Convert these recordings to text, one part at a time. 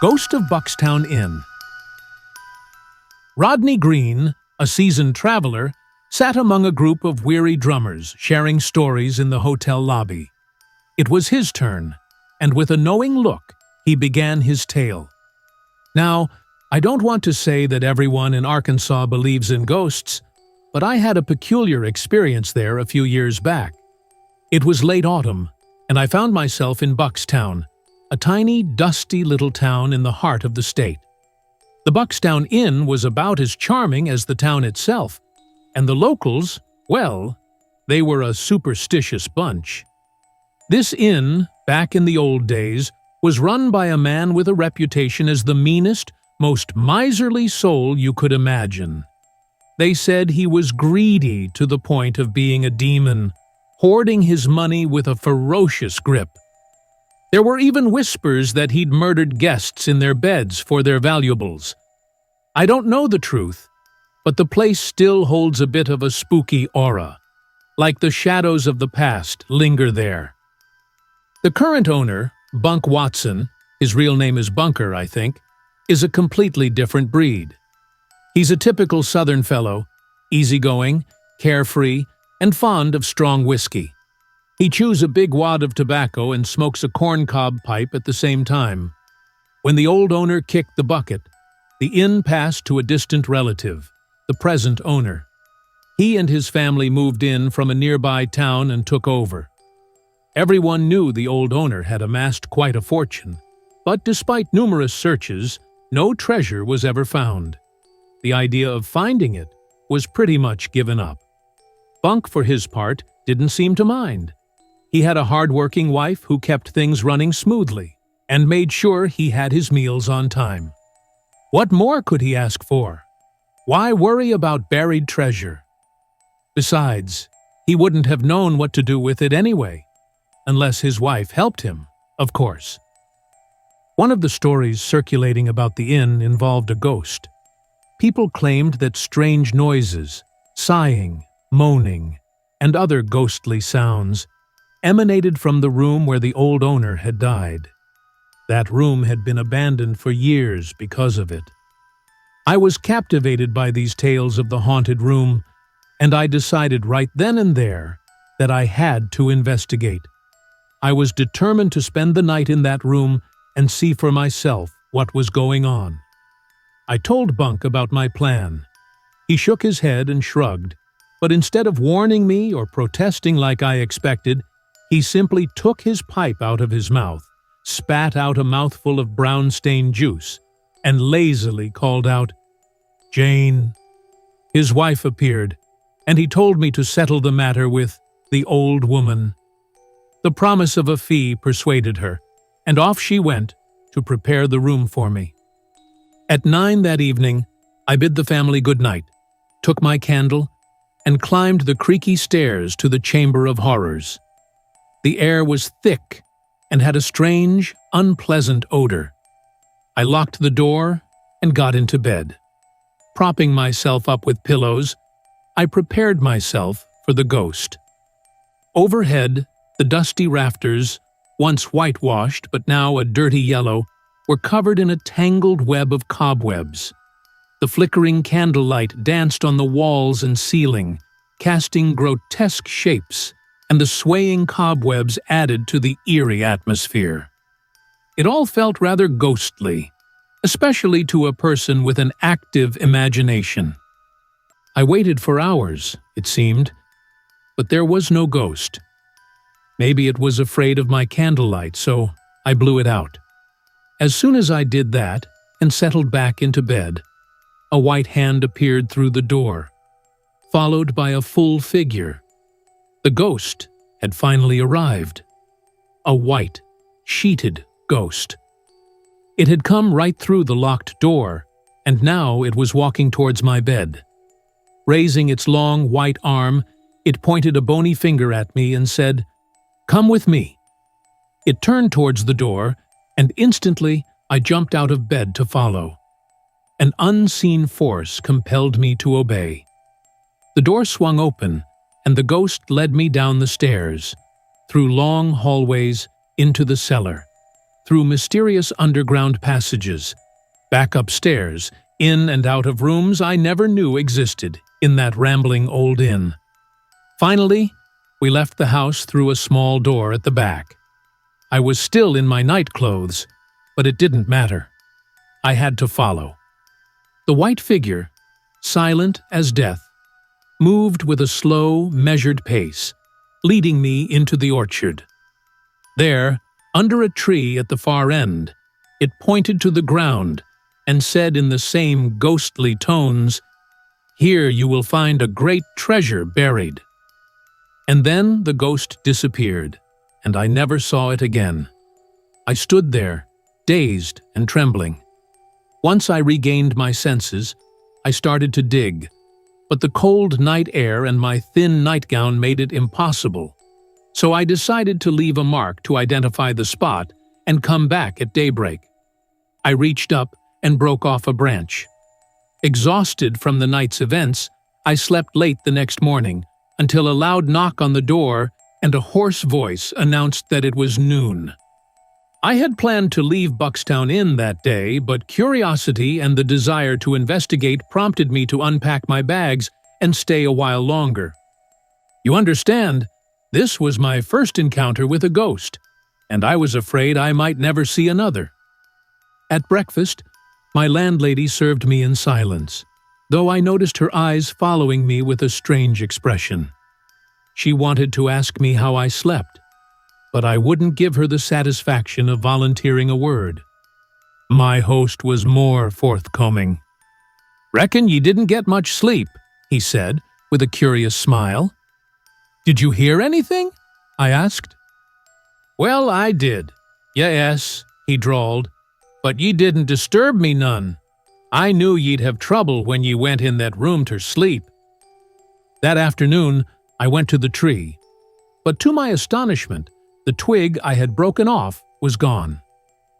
Ghost of Buckstown Inn. Rodney Green, a seasoned traveler, sat among a group of weary drummers sharing stories in the hotel lobby. It was his turn, and with a knowing look, he began his tale. Now, I don't want to say that everyone in Arkansas believes in ghosts, but I had a peculiar experience there a few years back. It was late autumn, and I found myself in Buckstown, a tiny, dusty little town in the heart of the state. The Buckstown Inn was about as charming as the town itself, and the locals, well, they were a superstitious bunch. This inn, back in the old days, was run by a man with a reputation as the meanest, most miserly soul you could imagine. They said he was greedy to the point of being a demon, hoarding his money with a ferocious grip. There were even whispers that he'd murdered guests in their beds for their valuables. I don't know the truth, but the place still holds a bit of a spooky aura, like the shadows of the past linger there. The current owner, Bunk Watson, his real name is Bunker, I think, is a completely different breed. He's a typical Southern fellow, easygoing, carefree, and fond of strong whiskey. He chews a big wad of tobacco and smokes a corncob pipe at the same time. When the old owner kicked the bucket, the inn passed to a distant relative, the present owner. He and his family moved in from a nearby town and took over. Everyone knew the old owner had amassed quite a fortune, but despite numerous searches, no treasure was ever found. The idea of finding it was pretty much given up. Bunk, for his part, didn't seem to mind. He had a hard-working wife who kept things running smoothly and made sure he had his meals on time. What more could he ask for? Why worry about buried treasure? Besides, he wouldn't have known what to do with it anyway, unless his wife helped him, of course. One of the stories circulating about the inn involved a ghost. People claimed that strange noises, sighing, moaning, and other ghostly sounds emanated from the room where the old owner had died. That room had been abandoned for years because of it. I was captivated by these tales of the haunted room, and I decided right then and there that I had to investigate. I was determined to spend the night in that room and see for myself what was going on. I told Bunk about my plan. He shook his head and shrugged, but instead of warning me or protesting like I expected, he simply took his pipe out of his mouth, spat out a mouthful of brown-stained juice, and lazily called out, "Jane." His wife appeared, and he told me to settle the matter with the old woman. The promise of a fee persuaded her, and off she went to prepare the room for me. At 9 that evening, I bid the family good night, took my candle, and climbed the creaky stairs to the Chamber of Horrors. The air was thick and had a strange, unpleasant odor. I locked the door and got into bed. Propping myself up with pillows, I prepared myself for the ghost. Overhead, the dusty rafters, once whitewashed but now a dirty yellow, were covered in a tangled web of cobwebs. The flickering candlelight danced on the walls and ceiling, casting grotesque shapes, and the swaying cobwebs added to the eerie atmosphere. It all felt rather ghostly, especially to a person with an active imagination. I waited for hours, it seemed, but there was no ghost. Maybe it was afraid of my candlelight, so I blew it out. As soon as I did that and settled back into bed, a white hand appeared through the door, followed by a full figure. The ghost had finally arrived. A white, sheeted ghost. It had come right through the locked door, and now it was walking towards my bed. Raising its long white arm, it pointed a bony finger at me and said, "Come with me." It turned towards the door, and instantly I jumped out of bed to follow. An unseen force compelled me to obey. The door swung open, and the ghost led me down the stairs, through long hallways into the cellar. through mysterious underground passages, back upstairs, in and out of rooms I never knew existed in that rambling old inn. Finally, we left the house through a small door at the back. I was still in my night clothes, but it didn't matter. I had to follow. The white figure, silent as death, moved with a slow, measured pace, leading me into the orchard. There, under a tree at the far end, it pointed to the ground and said in the same ghostly tones, "Here you will find a great treasure buried." And then the ghost disappeared, and I never saw it again. I stood there, dazed and trembling. Once I regained my senses, I started to dig, but the cold night air and my thin nightgown made it impossible. So I decided to leave a mark to identify the spot and come back at daybreak. I reached up and broke off a branch. Exhausted from the night's events, I slept late the next morning until a loud knock on the door and a hoarse voice announced that it was noon. I had planned to leave Buckstown Inn that day, but curiosity and the desire to investigate prompted me to unpack my bags and stay a while longer. You understand, this was my first encounter with a ghost, and I was afraid I might never see another. At breakfast, my landlady served me in silence, though I noticed her eyes following me with a strange expression. She wanted to ask me how I slept, but I wouldn't give her the satisfaction of volunteering a word. My host was more forthcoming. "Reckon ye didn't get much sleep," he said, with a curious smile. "Did you hear anything?" I asked. "Well, I did. Yes," he drawled, "but ye didn't disturb me none. I knew ye'd have trouble when ye went in that room ter sleep." That afternoon, I went to the tree, but to my astonishment, the twig I had broken off was gone.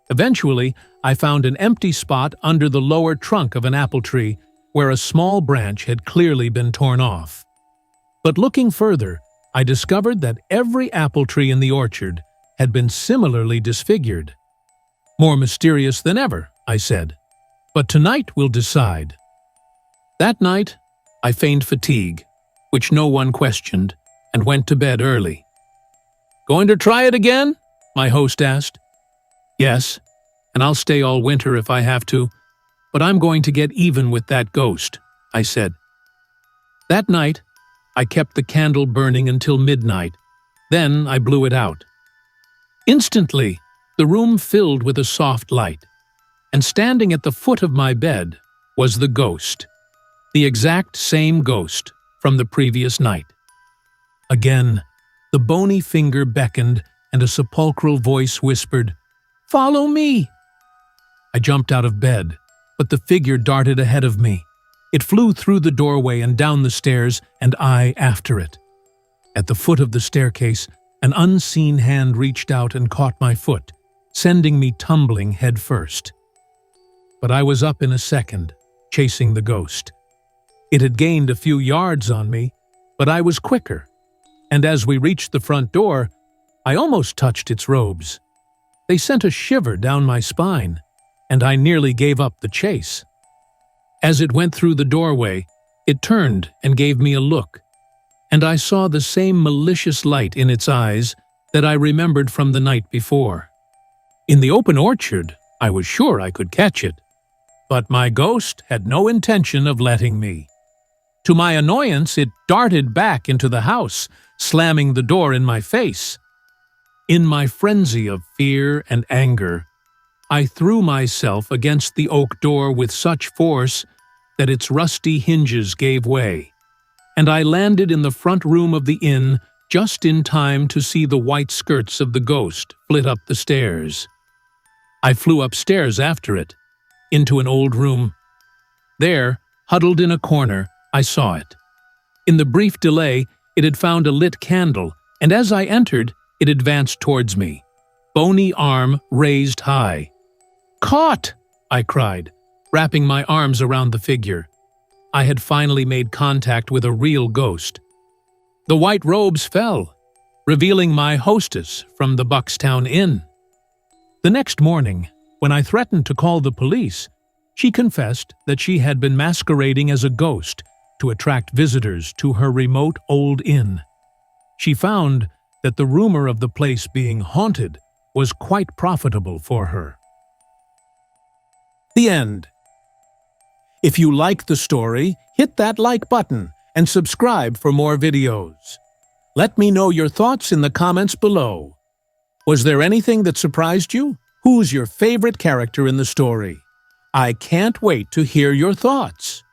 Eventually, I found an empty spot under the lower trunk of an apple tree where a small branch had clearly been torn off. But looking further, I discovered that every apple tree in the orchard had been similarly disfigured. "More mysterious than ever," I said. "But tonight we'll decide." That night, I feigned fatigue, which no one questioned, and went to bed early. "Going to try it again?" my host asked. "Yes, and I'll stay all winter if I have to, but I'm going to get even with that ghost," I said. That night, I kept the candle burning until midnight. Then I blew it out. Instantly, the room filled with a soft light, and standing at the foot of my bed was the ghost, the exact same ghost from the previous night. Again, the bony finger beckoned and a sepulchral voice whispered, "Follow me!" I jumped out of bed, but the figure darted ahead of me. It flew through the doorway and down the stairs, and I after it. At the foot of the staircase, an unseen hand reached out and caught my foot, sending me tumbling head first. But I was up in a second, chasing the ghost. It had gained a few yards on me, but I was quicker, and as we reached the front door, I almost touched its robes. They sent a shiver down my spine, and I nearly gave up the chase. As it went through the doorway, it turned and gave me a look, and I saw the same malicious light in its eyes that I remembered from the night before. In the open orchard, I was sure I could catch it, but my ghost had no intention of letting me. To my annoyance, it darted back into the house, slamming the door in my face. In my frenzy of fear and anger, I threw myself against the oak door with such force that its rusty hinges gave way, and I landed in the front room of the inn just in time to see the white skirts of the ghost flit up the stairs. I flew upstairs after it, into an old room. There, huddled in a corner, I saw it. In the brief delay, it had found a lit candle, and as I entered, it advanced towards me, bony arm raised high. "Caught!" I cried, wrapping my arms around the figure. I had finally made contact with a real ghost. The white robes fell, revealing my hostess from the Buckstown Inn. The next morning, when I threatened to call the police, she confessed that she had been masquerading as a ghost to attract visitors to her remote old inn. She found that the rumor of the place being haunted was quite profitable for her. The end. If you like the story, hit that like button and subscribe for more videos. Let me know your thoughts in the comments below. Was there anything that surprised you? Who's your favorite character in the story? I can't wait to hear your thoughts.